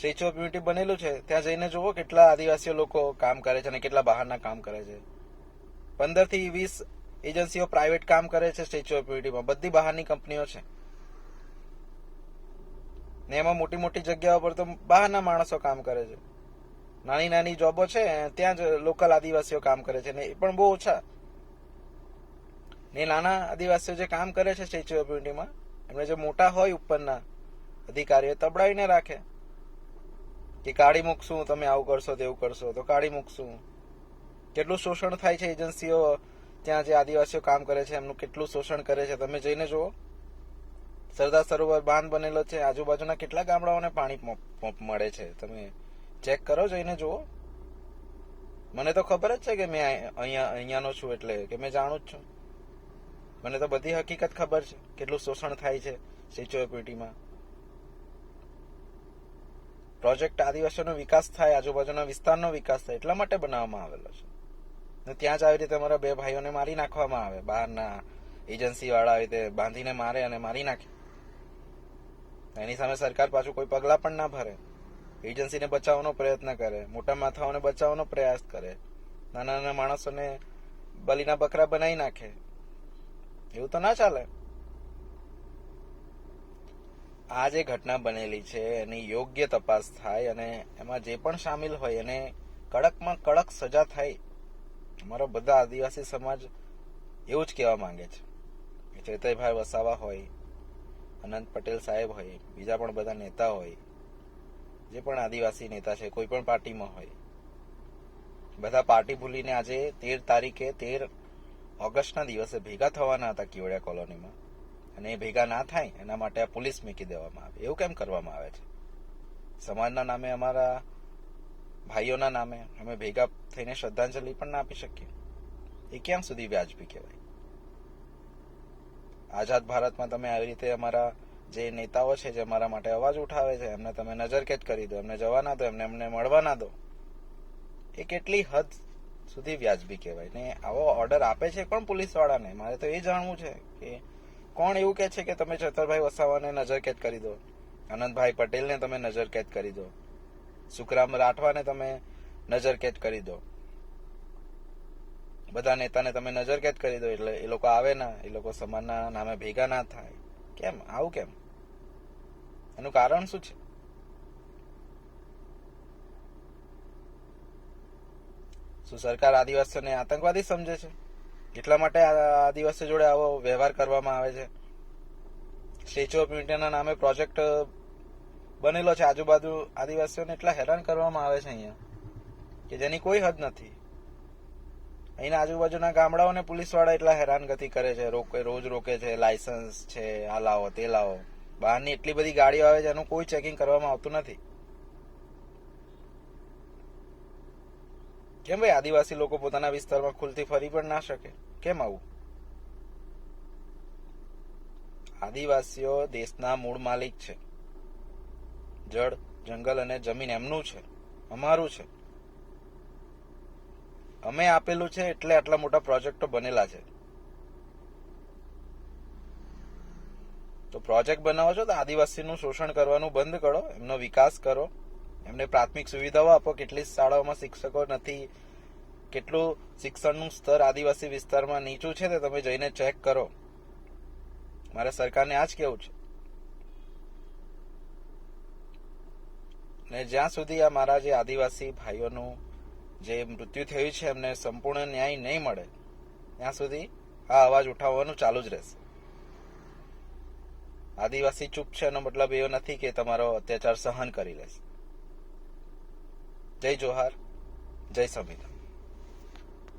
Statue of unity બનેલું છે ત્યાં જઈને જુઓ કેટલા આદિવાસીઓ લોકો કામ કરે છે અને કેટલા બહારના કામ કરે છે. 15 થી 20 એજન્સીઓ પ્રાઇવેટ કામ કરે છે સ્ટેચ્યુ ઓફ યુનિટીમાં. બધી બહારની કંપનીઓ છે ને એમાં મોટી મોટી જગ્યાઓ પર તો બહારના માણસો કામ કરે છે. નાની નાની જોબો છે ત્યાં જ લોકલ આદિવાસીઓ કામ કરે છે ને એ પણ બહુ ઓછા. ને નાના આદિવાસીઓ જે કામ કરે છે સ્ટેચ્યુ ઓફ યુનિટીમાં એમને જે મોટા હોય ઉપરના અધિકારીઓ તબડાવીને રાખે કે કાઢી મૂકશું, તમે આવું કરશો તેવું કરશો તો કાઢી મૂકશું. કેટલું શોષણ થાય છે એજન્સીઓ ત્યાં જે આદિવાસીઓ કામ કરે છે એમનું કેટલું શોષણ કરે છે તમે જઈને જુઓ. સરદાર સરોવર બાંધ બનેલો છે, આજુબાજુના કેટલા ગામડાઓને પાણી મળે છે તમે ચેક કરો, જઈને જુઓ. મને તો ખબર જ છે કે મેં અહીંયાનો છું એટલે કે મેં જાણું જ છું. મને તો બધી હકીકત ખબર છે કેટલું શોષણ થાય છે સ્ટેચ્યુ ઓફ યુનિટીમાં. પ્રોજેક્ટ આદિવાસીઓનો વિકાસ થાય, આજુબાજુના વિસ્તારનો વિકાસ થાય એટલા માટે બનાવવામાં આવેલો છે. ને ત્યાં જ આવી રીતે અમારા 2 ભાઈઓને મારી નાખવામાં આવે. બહારના એજન્સી વાળા આવી રીતે બાંધીને મારે અને મારી નાખે. એની સામે સરકાર પાછું કોઈ પગલા પણ ના ભરે. એજન્સીને બચાવવાનો પ્રયત્ન કરે, મોટા માથાઓને બચાવવાનો પ્રયાસ કરે, નાના નાના માણસોને બલીના બકરા બનાવી નાખે. એવું તો ના ચાલે. આ જે ઘટના બનેલી છે એની યોગ્ય તપાસ થાય અને એમાં જે પણ સામેલ હોય એને કડકમાં કડક સજા થાય. અમારો બધા આદિવાસી સમાજ એવું જ કહેવા માંગે છે. ચૈતરભાઈ વસાવા હોય, અનંત પટેલ સાહેબ હોય, બીજા પણ બધા નેતા હોય, જે પણ આદિવાસી નેતા છે કોઈ પણ પાર્ટીમાં હોય, બધા પાર્ટી ભૂલીને આજે 13 તારીખે 13 ઓગસ્ટના દિવસે ભેગા થવાના હતા કેવડિયા કોલોનીમાં. અને એ ભેગા ના થાય એના માટે આ પોલીસ મૂકી દેવામાં આવે. એવું કેમ કરવામાં આવે છે? સમાજના નામે, અમારા ભાઈઓના નામે અમે ભેગા થઈને શ્રદ્ધાંજલિ પણ ના આપી શકીએ? એ ક્યાં સુધી વ્યાજબી કહેવાય? આઝાદ ભારતમાં તમે આવી રીતે અમારા જે નેતાઓ છે જે અમારા માટે અવાજ ઉઠાવે છે એમને તમે નજરકેદ કરી દો, એમને જવા ના દો, એમને મળવા ના દો. એ કેટલી હદ સુધી વ્યાજબી કહેવાય? ને આવો ઓર્ડર આપે છે કોણ પોલીસ વાળાને? મારે તો એ જાણવું છે કે કોણ એવું કે છે કે તમે ચૈતરભાઈ વસાવાને નજરકેદ કરી દો, આનંદભાઈ પટેલને તમે નજરકેદ કરી દો, સુખરામ રાઠવાને તમે નજરકેદ કરી દો, બધા નેતાને તમે નજરકેદ કરી દો એટલે એ લોકો આવે ના, એ લોકો સમાજના નામે ભેગા ના થાય? કેમ આવું? કેમ? એનું કારણ શું છે? શું સરકાર આદિવાસીઓને આતંકવાદી સમજે છે? એટલા માટે આદિવાસીઓ જોડે આવો વ્યવહાર કરવામાં આવે છે. સ્ટેચ્યુ ઓફ યુનિટીના નામે પ્રોજેક્ટ બનેલો છે, આજુબાજુ આદિવાસીઓને એટલા હેરાન કરવામાં આવે છે અહીંયા કે જેની કોઈ હદ નથી. અહીંના આજુબાજુના ગામડાઓને પોલીસ વાળા એટલા હેરાનગતિ કરે છે, રોજ રોકે છે, લાયસન્સ છે, આ લાવો તે લાવો. બહારની એટલી બધી ગાડીઓ આવે છે એનું કોઈ ચેકિંગ કરવામાં આવતું નથી. કેમ ભાઈ આદિવાસી લોકો પોતાના વિસ્તારમાં ખુલતી ફરી પણ ના શકે? કેમ આવું? આદિવાસીઓ દેશના મૂળ માલિક છે. જળ, જંગલ અને જમીન એમનું છે, અમારું છે. અમે આપેલું છે એટલે આટલા મોટા પ્રોજેક્ટો બનેલા છે. તો પ્રોજેક્ટ બનાવો છો તો આદિવાસીનું શોષણ કરવાનું બંધ કરો, એમનો વિકાસ કરો, એમને પ્રાથમિક સુવિધાઓ આપો. કેટલી શાળાઓમાં શિક્ષકો નથી, કેટલું શિક્ષણનું સ્તર આદિવાસી વિસ્તારમાં નીચું છે તે તમે જઈને ચેક કરો. મારે સરકારને આ જ કહેવું છે. ને જ્યાં સુધી આ મારા જે આદિવાસી ભાઈઓનું જે મૃત્યુ થયું છે એમને સંપૂર્ણ ન્યાય નહીં મળે ત્યાં સુધી આ અવાજ ઉઠાવવાનું ચાલુ જ રહેશે. આદિવાસી ચૂપ છે એનો મતલબ એવો નથી કે તમારો અત્યાચાર સહન કરી લેશે. જય જોહાર, જય સંવિધાન.